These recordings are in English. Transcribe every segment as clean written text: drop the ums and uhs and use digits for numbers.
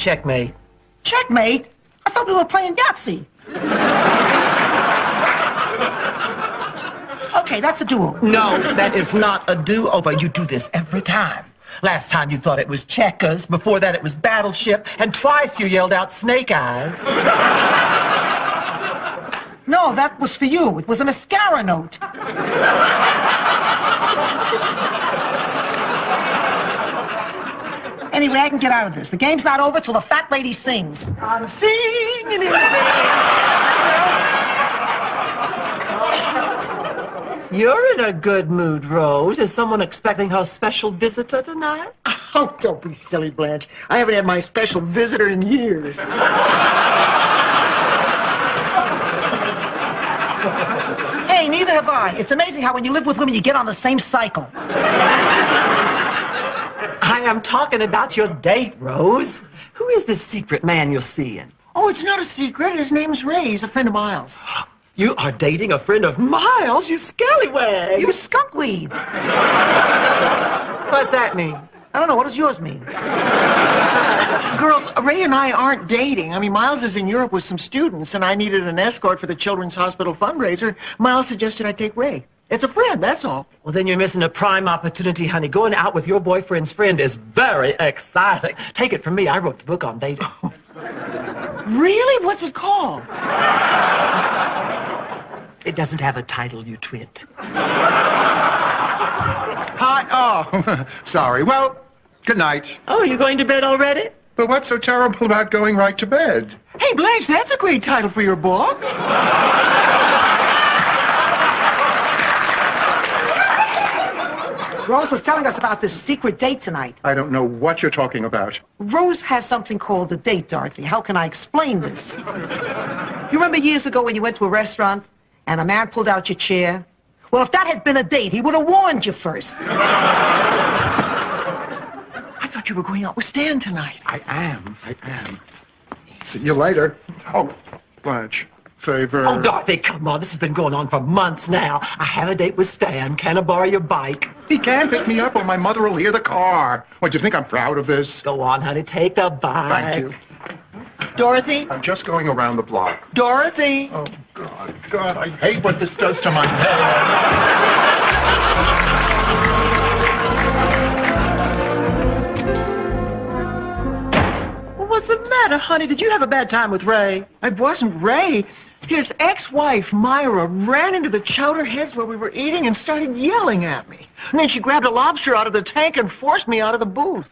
Checkmate. Checkmate? I thought we were playing Yahtzee. Okay, that's a do-over. No, that is not a do-over. You do this every time. Last time you thought it was checkers. Before that it was battleship. And twice you yelled out snake eyes. No, that was for you. It was a mascara note. Anyway, I can get out of this. The game's not over till the fat lady sings. I'm singing in the rain. You're in a good mood, Rose. Is someone expecting her special visitor tonight? Oh, don't be silly, Blanche. I haven't had my special visitor in years. Hey, neither have I. It's amazing how when you live with women, you get on the same cycle. I am talking about your date, Rose. Who is this secret man you're seeing? Oh, it's not a secret. His name's Ray. He's a friend of Miles. You are dating a friend of Miles, you scallywag. You skunkweed. What's that mean? I don't know. What does yours mean? Girls, Ray and I aren't dating. I mean, Miles is in Europe with some students, and I needed an escort for the Children's Hospital fundraiser. Miles suggested I take Ray. It's a friend, that's all. Well, then you're missing a prime opportunity, honey. Going out with your boyfriend's friend is very exciting. Take it from me. I wrote the book on dating. Really? What's it called? It doesn't have a title, you twit. Hi. Oh, sorry. Well, good night. Oh, you're going to bed already? But what's so terrible about going right to bed? Hey, Blanche, that's a great title for your book. Rose was telling us about this secret date tonight. I don't know what you're talking about. Rose has something called a date, Dorothy. How can I explain this? You remember years ago when you went to a restaurant and a man pulled out your chair? Well, if that had been a date, he would have warned you first. I thought you were going out with Stan tonight. I am. See you later. Oh, Blanche, favor. Oh, Dorothy, come on. This has been going on for months now. I have a date with Stan. Can I borrow your bike? He can't pick me up or my mother will hear the car. What, do you think I'm proud of this? Go on, honey. Take the bike. Thank you. Dorothy? I'm just going around the block. Dorothy? Oh, God, I hate what this does to my head. What's the matter, honey? Did you have a bad time with Ray? It wasn't Ray. His ex-wife, Myra, ran into the chowder heads where we were eating and started yelling at me. And then she grabbed a lobster out of the tank and forced me out of the booth.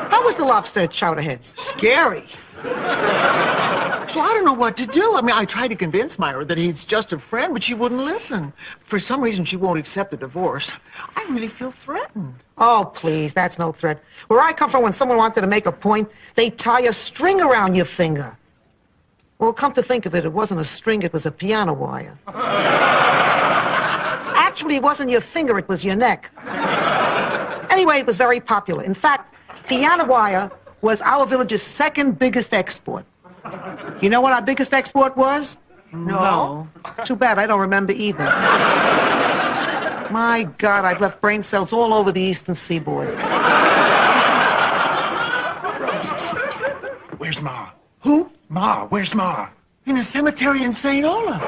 How was the lobster at chowder heads? Scary. So I don't know what to do. I mean, I tried to convince Myra that he's just a friend, but she wouldn't listen. For some reason, she won't accept a divorce. I really feel threatened. Oh, please, that's no threat. Where I come from, when someone wanted to make a point, they tie a string around your finger. Well, come to think of it, it wasn't a string, it was a piano wire. Actually, it wasn't your finger, it was your neck. Anyway, it was very popular. In fact, piano wire was our village's second biggest export. You know what our biggest export was? No. Too bad, I don't remember either. My God, I've left brain cells all over the eastern seaboard. Where's Ma? Who? Ma, where's Ma? In a cemetery in St. Ola.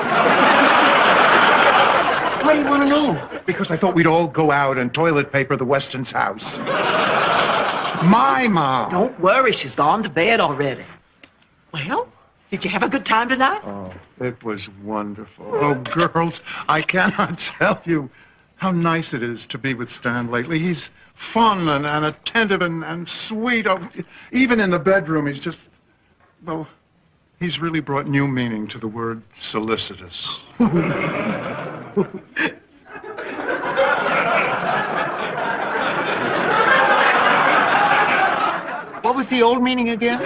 Why do you want to know? Because I thought we'd all go out and toilet paper the Weston's house. My Ma. Don't worry, she's gone to bed already. Well, did you have a good time tonight? Oh, it was wonderful. Oh, girls, I cannot tell you how nice it is to be with Stan lately. He's fun and attentive and sweet. Oh, even in the bedroom, he's just, well, he's really brought new meaning to the word solicitous. What was the old meaning again?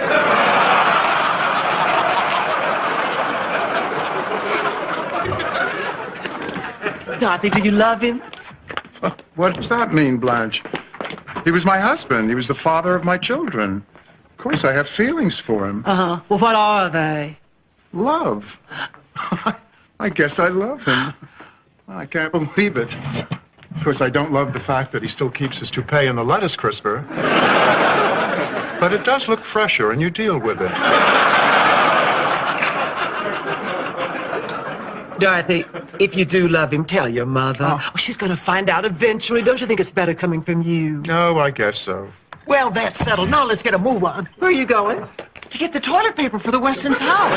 Dorothy, do you love him? What does that mean, Blanche? He was my husband. He was the father of my children. Of course, I have feelings for him. Uh-huh. Well, what are they? Love. I guess I love him. I can't believe it. Of course, I don't love the fact that he still keeps his toupee in the lettuce crisper. But it does look fresher, and you deal with it. Dorothy, if you do love him, tell your mother. Oh, she's gonna find out eventually. Don't you think it's better coming from you? No, I guess so. Well, that's settled. Now let's get a move on. Where are you going? To get the toilet paper for the Weston's house.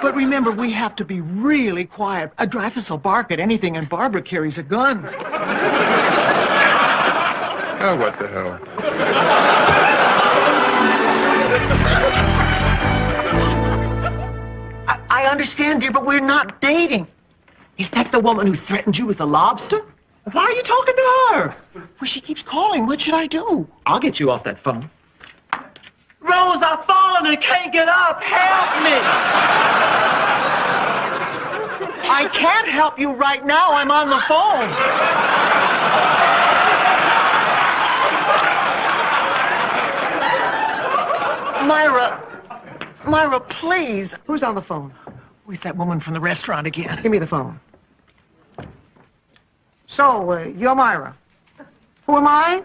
But remember, we have to be really quiet. A Dreyfus will bark at anything, and Barbara carries a gun. Oh, what the hell? I understand, dear, but we're not dating. Is that the woman who threatened you with a lobster? Why are you talking to her? Well, she keeps calling. What should I do? I'll get you off that phone. Rose, I've fallen and can't get up. Help me! I can't help you right now. I'm on the phone. Myra, please. Who's on the phone? Oh, it's that woman from the restaurant again. Give me the phone. So, you're Myra. Who am I?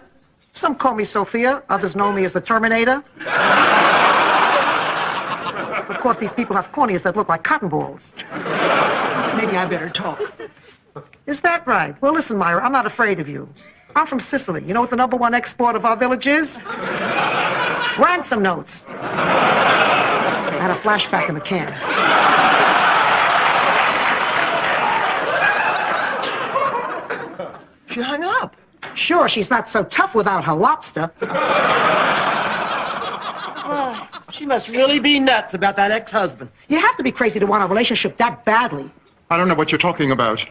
Some call me Sophia. Others know me as the Terminator. Of course, these people have corneas that look like cotton balls. Maybe I better talk. Is that right? Well, listen, Myra, I'm not afraid of you. I'm from Sicily. You know what the #1 export of our village is? Ransom notes. I had a flashback in the can. She hung up. Sure, she's not so tough without her lobster. She must really be nuts about that ex-husband. You have to be crazy to want a relationship that badly. I don't know what you're talking about.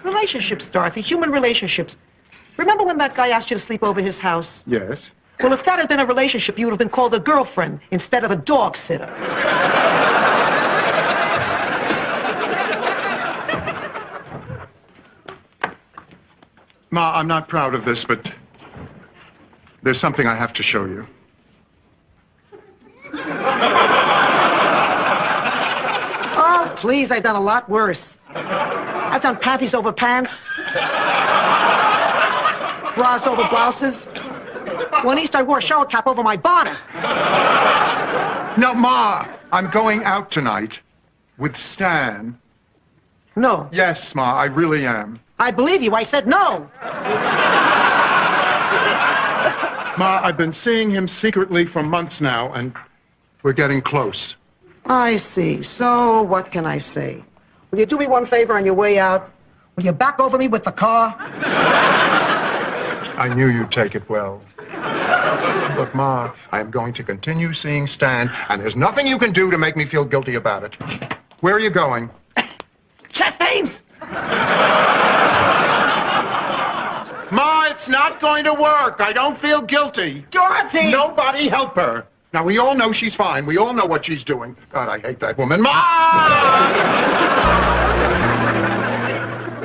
Relationships, Dorothy, human relationships. Remember when that guy asked you to sleep over his house? Yes. Well, if that had been a relationship, you would have been called a girlfriend instead of a dog sitter. Ma, I'm not proud of this, but there's something I have to show you. Oh, please, I've done a lot worse. I've done panties over pants, bras over blouses. One Easter, I wore a shower cap over my bonnet. No, Ma, I'm going out tonight with Stan. No. Yes, Ma, I really am. I believe you. I said no. Ma, I've been seeing him secretly for months now, and we're getting close. I see. So, what can I say? Will you do me one favor on your way out? Will you back over me with the car? I knew you'd take it well. Look, Ma, I am going to continue seeing Stan, and there's nothing you can do to make me feel guilty about it. Where are you going? Chest pains! Ma, it's not going to work. I don't feel guilty. Dorothy! Nobody help her. Now, we all know she's fine. We all know what she's doing. God, I hate that woman. Ma!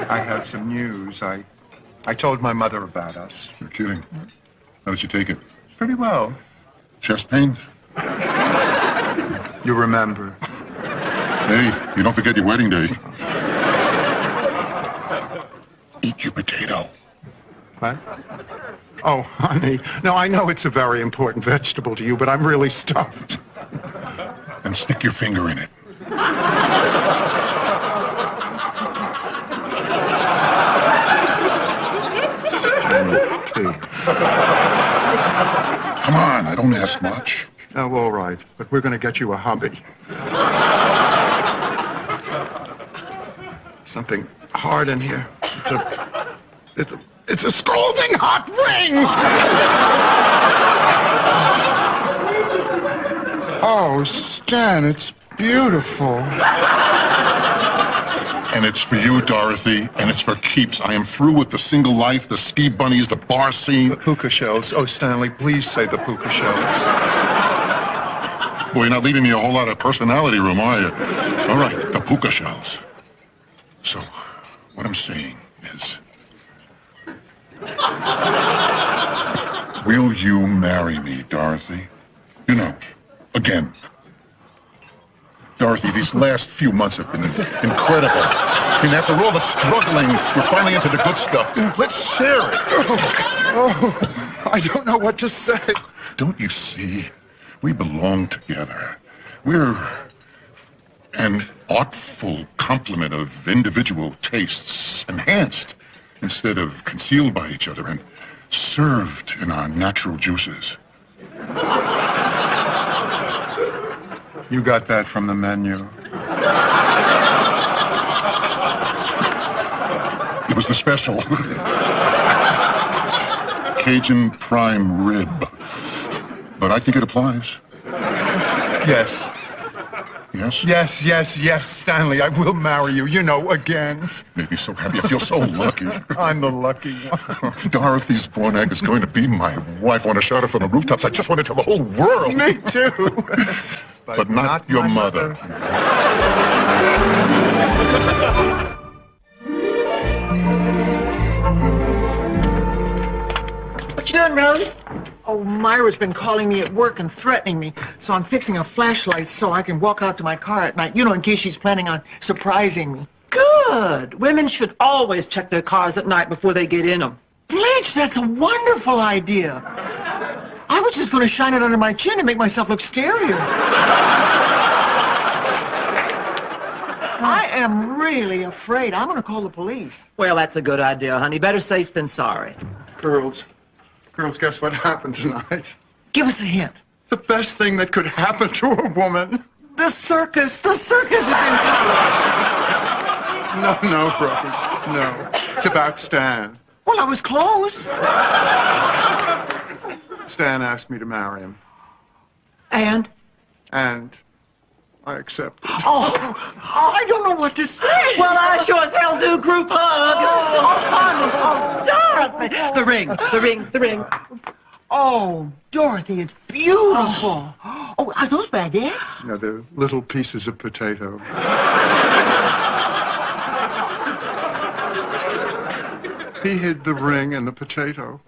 I have some news. I told my mother about us. You're kidding. How did she take it? Pretty well. Chest pains? You remember. Hey, you don't forget your wedding day. Eat your potato. What? Oh, honey. No, I know it's a very important vegetable to you, but I'm really stuffed. And stick your finger in it. Come on, I don't ask much. Oh, all right. But we're going to get you a hobby. Something hard in here. It's a scalding hot ring! Oh, Stan, it's beautiful. And it's for you, Dorothy, and it's for keeps. I am through with the single life, the ski bunnies, the bar scene. The puka shells. Oh, Stanley, please say the puka shells. Boy, you're not leaving me a whole lot of personality room, are you? All right, the puka shells. So, what I'm saying is... Will you marry me, Dorothy? You know, again. Dorothy, these last few months have been incredible. And after all the struggling, we're finally into the good stuff. Let's share it. Oh, I don't know what to say. Don't you see? We belong together. We're an artful complement of individual tastes, enhanced instead of concealed by each other and served in our natural juices. You got that from the menu. It was the special. Cajun prime rib. But I think it applies. Yes. Yes? Yes, Stanley. I will marry you, again. Made me so happy. I feel so lucky. I'm the lucky one. Dorothy's born egg is going to be my wife. I want to shout it from the rooftops. I just want to tell the whole world. Me too. But not your mother. What you doing, Rose? Oh, Myra's been calling me at work and threatening me, so I'm fixing a flashlight so I can walk out to my car at night, in case she's planning on surprising me. Good. Women should always check their cars at night before they get in them. Blanche, that's a wonderful idea. I was just going to shine it under my chin and make myself look scarier. I am really afraid. I'm going to call the police. Well, that's a good idea, honey. Better safe than sorry. Girls, guess what happened tonight? Give us a hint. The best thing that could happen to a woman. The circus is in town. No, Rose. No. It's about Stan. Well, I was close. Stan asked me to marry him. And I accepted. Oh, I don't know what to say. Well, I sure as hell do. Group hug. Oh, honey. Oh, Dorothy. The ring. Oh, Dorothy, it's beautiful. Oh, are those baguettes? No, they're little pieces of potato. He hid the ring in the potato.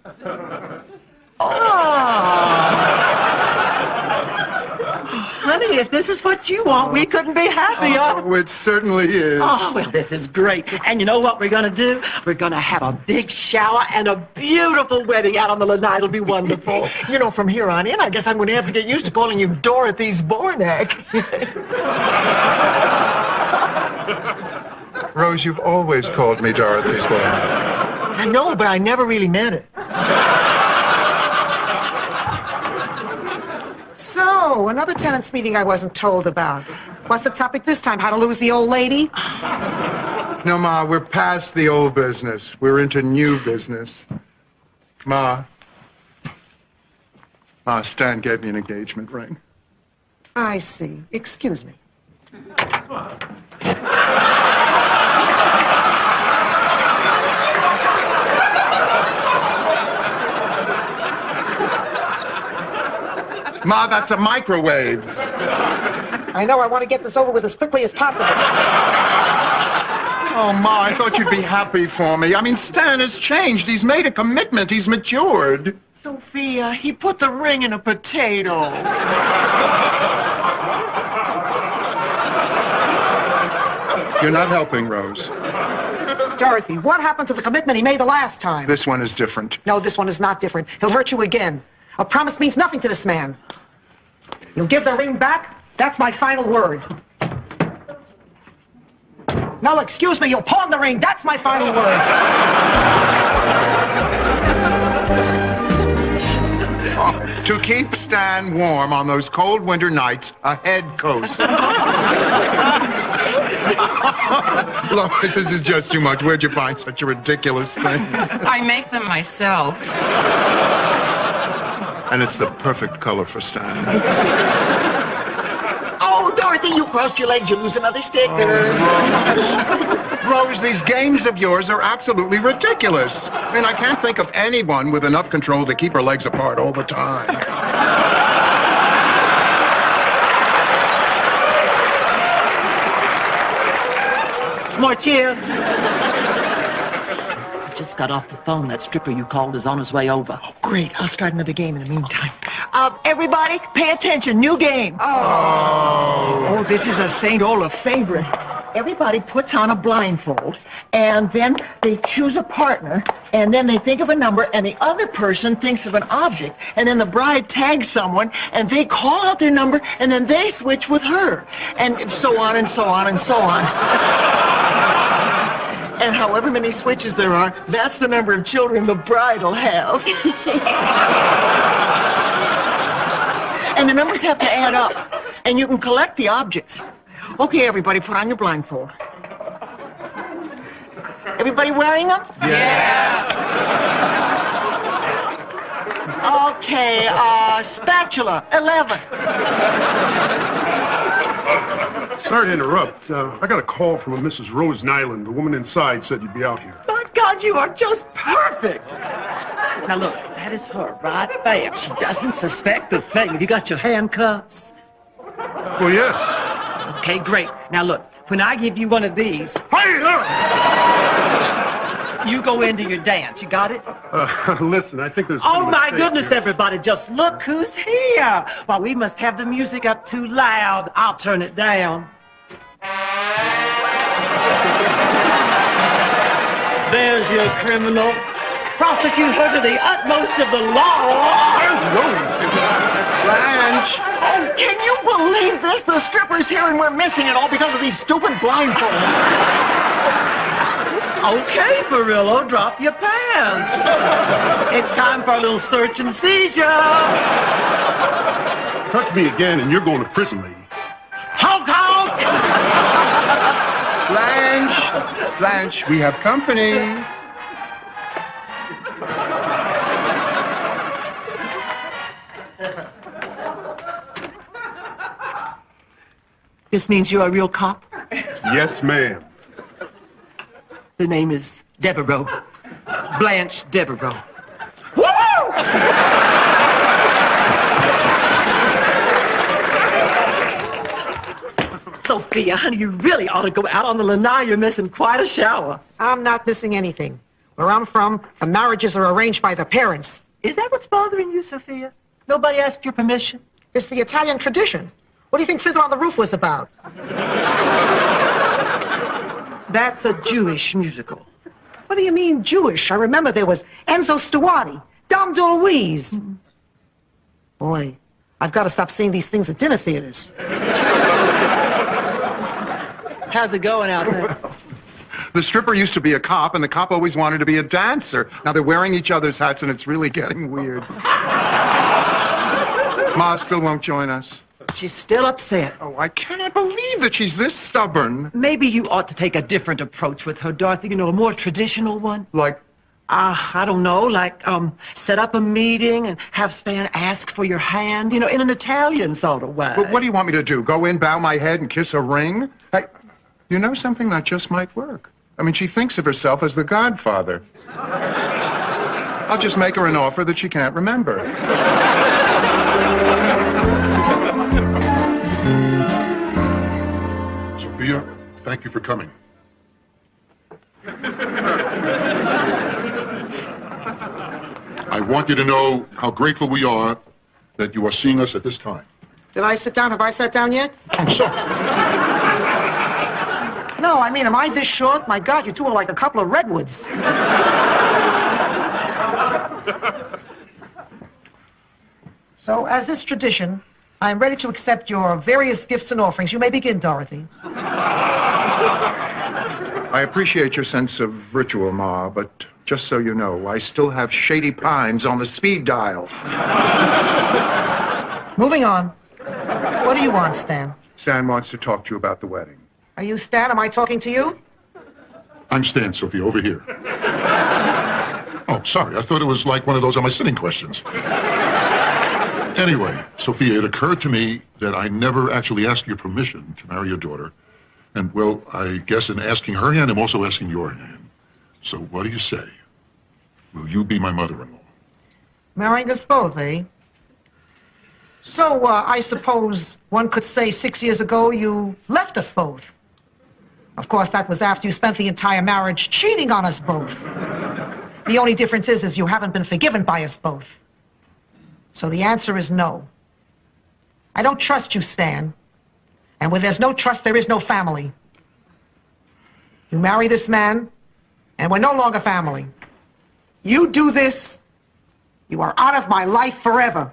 Honey, if this is what you want, we couldn't be happier. Oh, it certainly is. Oh, well, this is great. And you know what we're going to do? We're going to have a big shower and a beautiful wedding out on the lanai. It'll be wonderful. From here on in, I guess I'm going to have to get used to calling you Dorothy's Bornak. Rose, you've always called me Dorothy's wife. I know, but I never really meant it. So, another tenants meeting I wasn't told about. What's the topic this time? How to lose the old lady? No, Ma, we're past the old business. We're into new business. Ma, Stan gave me an engagement ring. I see. Excuse me. Ma, that's a microwave. I know I want to get this over with as quickly as possible. Oh, Ma, I thought you'd be happy for me. I mean, Stan has changed. He's made a commitment. He's matured. Sophia, he put the ring in a potato. You're not helping, Rose. Dorothy, what happened to the commitment he made the last time? This one is different. No, this one is not different. He'll hurt you again. A promise means nothing to this man. You'll give the ring back? That's my final word. No, excuse me, you'll pawn the ring. That's my final word. Oh, to keep Stan warm on those cold winter nights, a head coat. Lois, this is just too much. Where'd you find such a ridiculous thing? I make them myself. And it's the perfect color for Stan. Oh, Dorothy, you crossed your legs. You lose another sticker. Rose, these games of yours are absolutely ridiculous. I mean, I can't think of anyone with enough control to keep her legs apart all the time. More cheer. I just got off the phone. That stripper you called is on his way over. Oh, great. I'll start another game in the meantime. Everybody, pay attention. New game. Oh. Oh, this is a St. Olaf favorite. everybody puts on a blindfold, and then they choose a partner, and then they think of a number, and the other person thinks of an object, and then the bride tags someone, and they call out their number, and then they switch with her, and so on and so on and so on. And however many switches there are, that's the number of children the bride will have. And the numbers have to add up, and you can collect the objects. Okay, everybody, put on your blindfold. Everybody wearing them? Yes. Okay, spatula, 11. Sorry to interrupt. I got a call from a Mrs. Rose Nyland. The woman inside said you'd be out here. My God, you are just perfect. Now look, that is her right there. She doesn't suspect a thing. Have you got your handcuffs? Well, yes. Okay, great. Now look, when I give you one of these, Hey! you go into your dance. You got it? Listen, I think there's... Oh my goodness, everybody, just look who's here. Well, we must have the music up too loud. I'll turn it down. There's your criminal. Prosecute her to the utmost of the law. Blanche! Oh, can you believe this? The stripper's here and we're missing it all because of these stupid blindfolds. Okay, Farillo, drop your pants. It's time for a little search and seizure. Touch me again and you're going to prison, lady. Honk, honk! Blanche, we have company. This means you're a real cop? Yes, ma'am. The name is Devereaux. Blanche Devereaux. Woo! Sophia, honey, you really ought to go out on the lanai. You're missing quite a shower. I'm not missing anything. Where I'm from, the marriages are arranged by the parents. Is that what's bothering you, Sophia? Nobody asked your permission? It's the Italian tradition. What do you think Fiddler on the Roof was about? That's a Jewish musical. What do you mean, Jewish? I remember there was Enzo Stuardi, Dom DeLuise. Boy, I've got to stop seeing these things at dinner theaters. How's it going out there? The stripper used to be a cop, and the cop always wanted to be a dancer. Now they're wearing each other's hats, and it's really getting weird. Ma still won't join us. She's still upset. Oh, I cannot believe that she's this stubborn. Maybe you ought to take a different approach with her, Dorothy. You know, a more traditional one. Like, I don't know, like, set up a meeting and have Stan ask for your hand, you know, in an Italian sort of way. what do you want me to do? Go in, bow my head, and kiss a ring? Hey, you know something? That just might work. I mean, she thinks of herself as the godfather. I'll just make her an offer that she can't remember. Sophia, thank you for coming. I want you to know how grateful we are that you are seeing us at this time. Did I sit down? Have I sat down yet? I'm sorry. No, I mean, am I this short? My God, you two are like a couple of redwoods. So, as is tradition, I am ready to accept your various gifts and offerings. You may begin, Dorothy. I appreciate your sense of ritual, Ma, but just so you know, I still have Shady Pines on the speed dial. Moving on. What do you want, Stan? Stan wants to talk to you about the wedding. Are you Stan? Am I talking to you? I'm Stan, Sophia, over here. Oh, sorry. I thought it was like one of those am I sitting questions. Anyway, Sophia, it occurred to me that I never actually asked your permission to marry your daughter. And, well, I guess in asking her hand, I'm also asking your hand. So what do you say? Will you be my mother-in-law? Marrying us both, eh? So, I suppose one could say 6 years ago you left us both. Of course, that was after you spent the entire marriage cheating on us both. The only difference is you haven't been forgiven by us both. So the answer is no. I don't trust you, Stan. And where there's no trust, there is no family. You marry this man, and we're no longer family. You do this, you are out of my life forever.